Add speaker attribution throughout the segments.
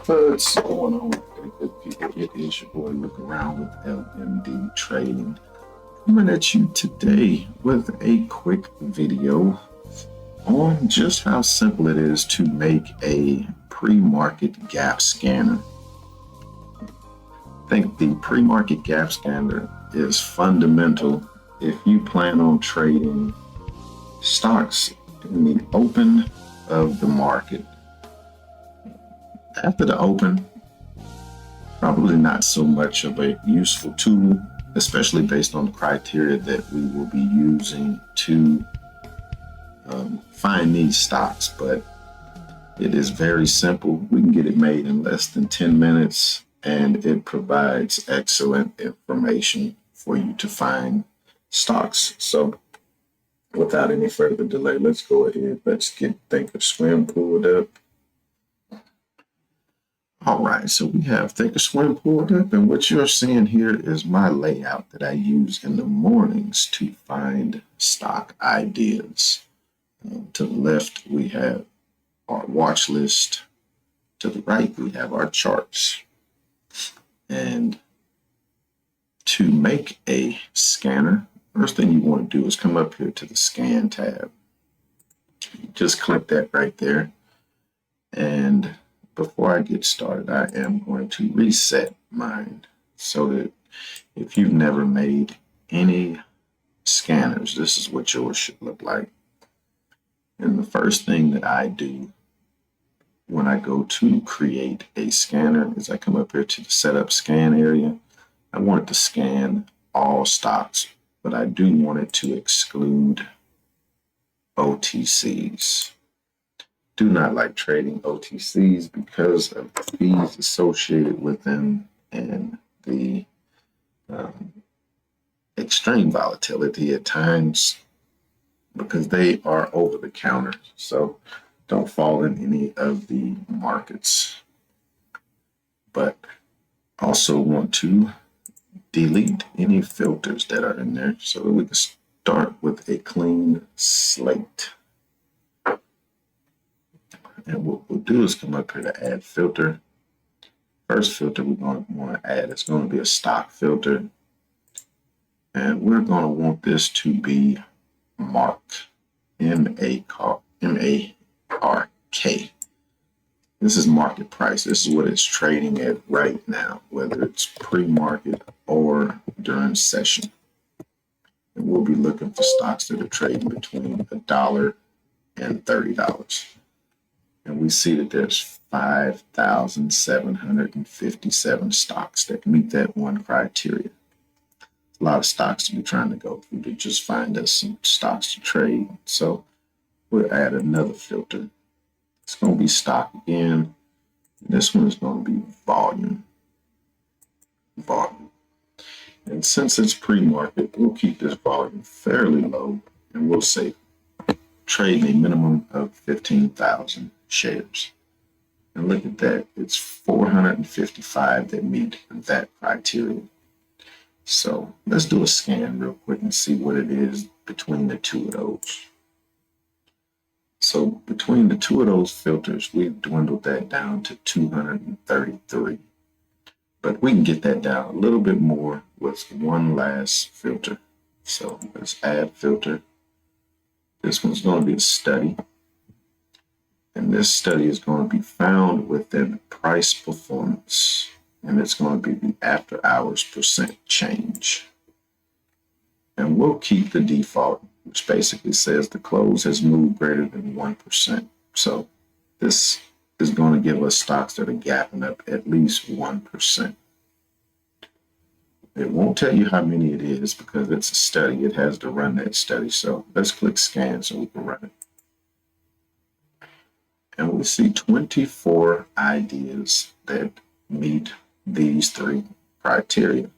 Speaker 1: What's going on, good people? It is your boy Look Around with LMD Trading. Coming at you today with a quick video on just how simple it is to make a pre-market gap scanner. I think the pre-market gap scanner is fundamental if you plan on trading stocks in the open of the market. After the open, probably not so much of a useful tool, especially based on the criteria that we will be using to find these stocks. But it is very simple. We can get it made in less than 10 minutes, and it provides excellent information for you to find stocks. So without any further delay, let's go ahead. Let's get ThinkorSwim pulled up. All right, so we have ThinkorSwim pulled up, and what you're seeing here is my layout that I use in the mornings to find stock ideas. To the left, we have our watch list. To the right, we have our charts. And to make a scanner, first thing you want to do is come up here to the Scan tab. Just click that right there. And before I get started, I am going to reset mine so that if you've never made any scanners, this is what yours should look like. And the first thing that I do when I go to create a scanner is I come up here to the Setup Scan area. I want it to scan all stocks, but I do want it to exclude OTCs. Do not like trading OTCs because of the fees associated with them and the extreme volatility at times because they are over the counter. So don't fall in any of the markets. But also want to delete any filters that are in there so that we can start with a clean slate. And what we'll do is come up here to add filter. First filter we're going to want to add is going to be a stock filter. And we're going to want this to be marked, M-A-R-K. This is market price. This is what it's trading at right now, whether it's pre-market or during session. And we'll be looking for stocks that are trading between $1 and $30. And we see that there's 5,757 stocks that meet that one criteria. A lot of stocks to be trying to go through to just find us some stocks to trade. So we'll add another filter. It's going to be stock again. This one is going to be volume. And since it's pre-market, we'll keep this volume fairly low, and we'll say trade a minimum of 15,000 shares. And look at that, it's 455 that meet that criteria. So let's do a scan real quick and see what it is between the two of those. So between the two of those filters, we've dwindled that down to 233. But we can get that down a little bit more with one last filter. So let's add filter. This one's going to be a study. And this study is going to be found within price performance. And it's going to be the after hours percent change. And we'll keep the default, which basically says the close has moved greater than 1%. So this is going to give us stocks that are gapping up at least 1%. It won't tell you how many it is because it's a study. It has to run that study. So let's click scan so we can run it. And we see 24 ideas that meet these three criteria.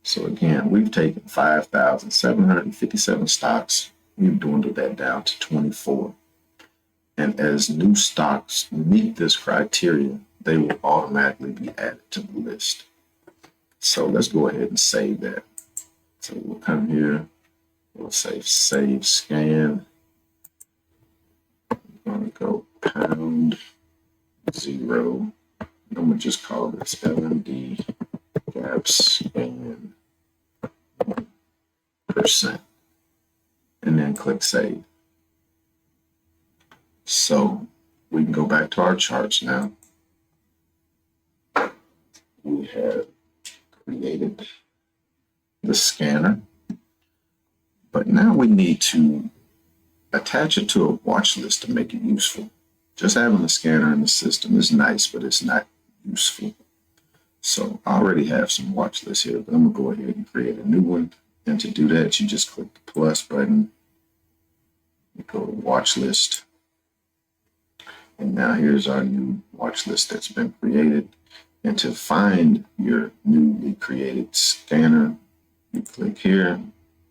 Speaker 1: So again, we've taken 5,757 stocks. We've dwindled that down to 24. And as new stocks meet this criteria, they will automatically be added to the list. So let's go ahead and save that. So we'll come here, we'll say save scan. I'm going to go pound 0 I'm gonna just call this LMD Gap Scan 1%, and then click Save. So we can go back to our charts now. We have created the scanner, but now we need to attach it to a watch list to make it useful. Just having a scanner in the system is nice, but it's not useful. So I already have some watch lists here, but I'm gonna go ahead and create a new one. And to do that, you just click the plus button, you go to watch list. And now here's our new watch list that's been created. And to find your newly created scanner, you click here.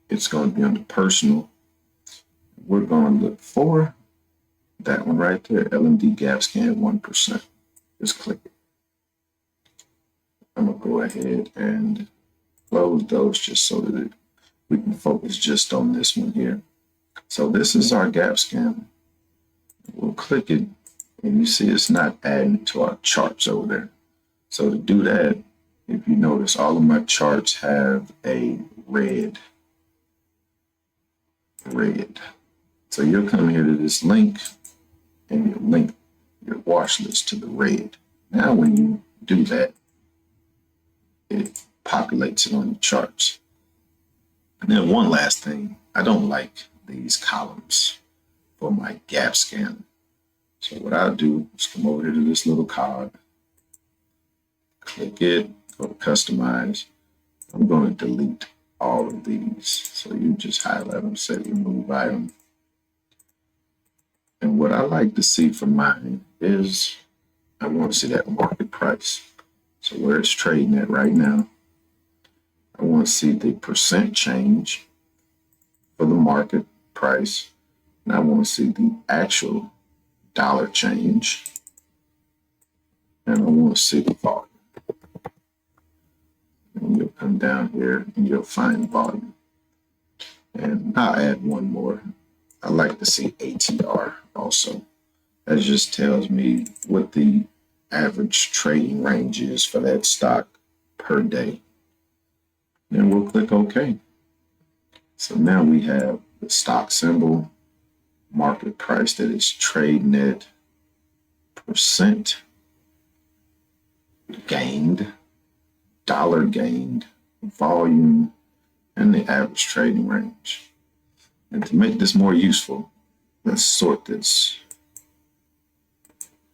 Speaker 1: It's going to be under personal. We're going to look for that one right there, LMD Gap Scan 1%. Just click it. I'm going to go ahead and close those just so that we can focus just on this one here. So this is our gap scanner. We'll click it, and you see it's not adding to our charts over there. So to do that, if you notice, all of my charts have a red. So you'll come here to this link, and you link your watch list to the red. Now when you do that, it populates it on the charts. And then one last thing, I don't like these columns for my gap scanner. So what I'll do is come over here to this little card, click it, go to customize. I'm going to delete all of these. So you just highlight them, say remove item. And what I like to see for mine is I want to see that market price. So where it's trading at right now, I want to see the percent change for the market price. And I want to see the actual dollar change. And I want to see the volume. And you'll come down here and you'll find volume. And I'll add one more. I like to see ATR also. That just tells me what the average trading range is for that stock per day. Then we'll click OK. So now we have the stock symbol, market price that is trading at, percent gained, dollar gained, volume, and the average trading range. And to make this more useful, let's sort this.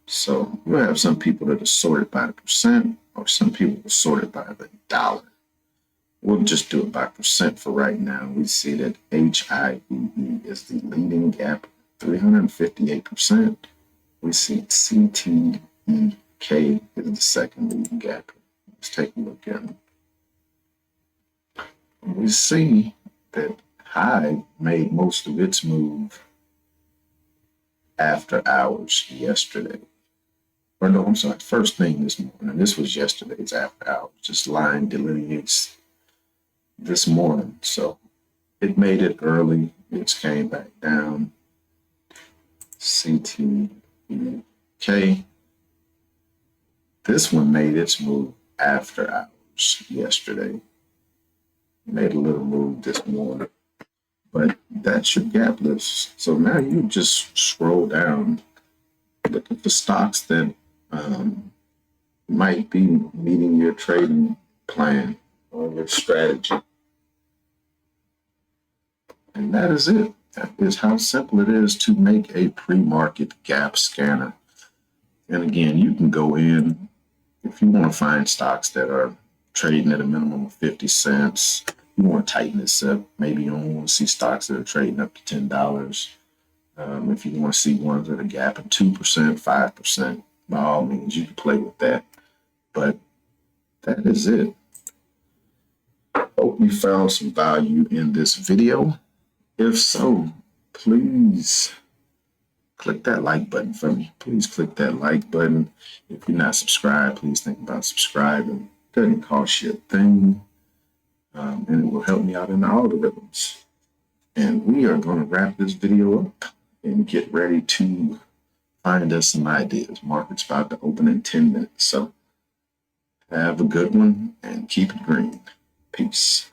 Speaker 1: So we'll have some people that are sorted by the percent, or some people are sorted by the dollar. We'll just do it by percent for right now. We see that HIEE is the leading gap, 358%. We see CTEK is the second leading gap. Let's take a look at it. We see that Hive made most of its move after hours yesterday. Or no, I'm sorry, first thing this morning. This was yesterday's after hours. This line delineates this morning. So it made it early. It came back down. CTEK. This one made its move after hours yesterday. Made a little move this morning. But that's your gap list. So now you just scroll down, looking for stocks that might be meeting your trading plan or your strategy. And that is it. That is how simple it is to make a pre-market gap scanner. And again, you can go in if you want to find stocks that are trading at a minimum of 50 cents. You want to tighten this up. Maybe you don't want to see stocks that are trading up to $10. If you want to see ones that are gapping 2%, 5%, by all means, you can play with that. But that is it. Hope you found some value in this video. If so, please click that like button for me. Please click that like button. If you're not subscribed, please think about subscribing. It doesn't cost you a thing. And it will help me out in the algorithms. And we are going to wrap this video up and get ready to find us some ideas. Market's about to open in 10 minutes. So Have a good one and keep it green. Peace.